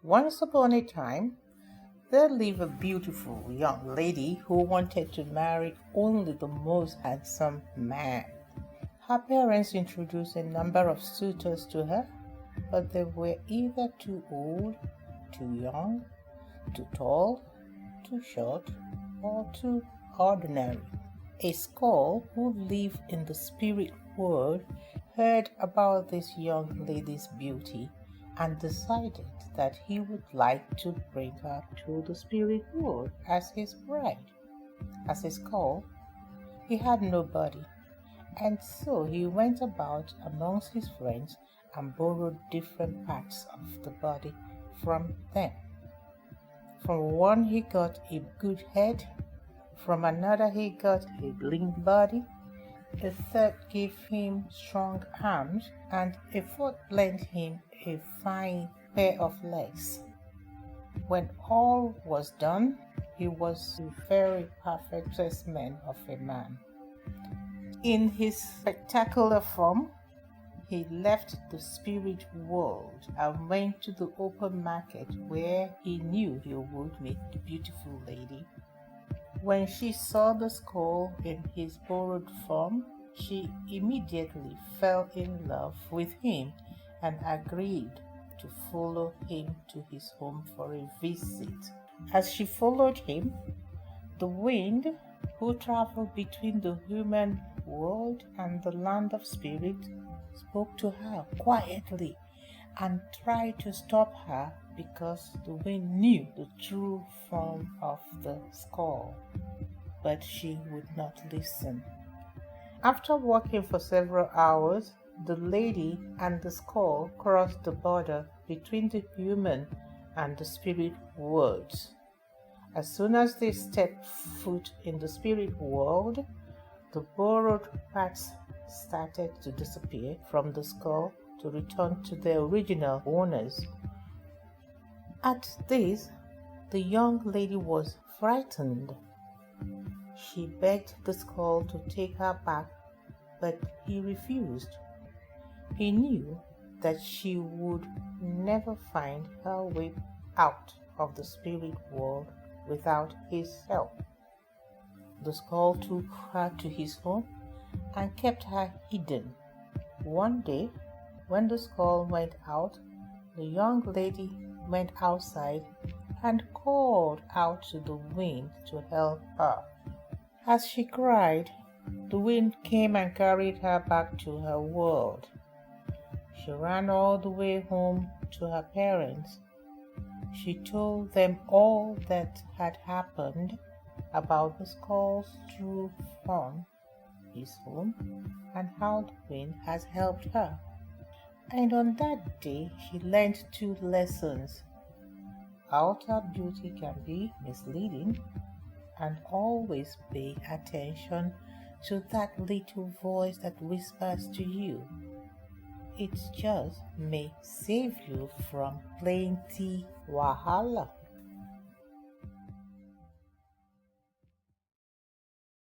Once upon a time, there lived a beautiful young lady who wanted to marry only the most handsome man. Her parents introduced a number of suitors to her, but they were either too old, too young, too tall, too short, or too ordinary. A skull who lived in the spirit world heard about this young lady's beauty and decided that he would like to bring her to the spirit world as his bride. As a skull, he had nobody, and so he went about amongst his friends and borrowed different parts of the body from them. From one he got a good head, from another he got a lean body, a third gave him strong arms, and a fourth lent him a fine pair of legs. When all was done, he was a very perfect specimen of a man. In his spectacular form, he left the spirit world and went to the open market where he knew he would meet the beautiful lady. When she saw the skull in his borrowed form, she immediately fell in love with him and agreed to follow him to his home for a visit. As she followed him, the wind, who traveled between the human world and the land of spirit, spoke to her quietly and tried to stop her because the wind knew the true form of the skull, but she would not listen. After walking for several hours, the lady and the skull crossed the border between the human and the spirit worlds. As soon as they stepped foot in the spirit world, the borrowed parts started to disappear from the skull to return to their original owners. At this, the young lady was frightened. She begged the skull to take her back, but he refused. He knew that she would never find her way out of the spirit world without his help. The skull took her to his home and kept her hidden. One day, when the skull went out, the young lady went outside and called out to the wind to help her. As she cried, the wind came and carried her back to her world. She ran all the way home to her parents. She told them all that had happened about the skull's true form, his home, and how the wind has helped her. And on that day, she learned two lessons. Outer beauty can be misleading, and always pay attention to that little voice that whispers to you. It just may save you from plenty wahala.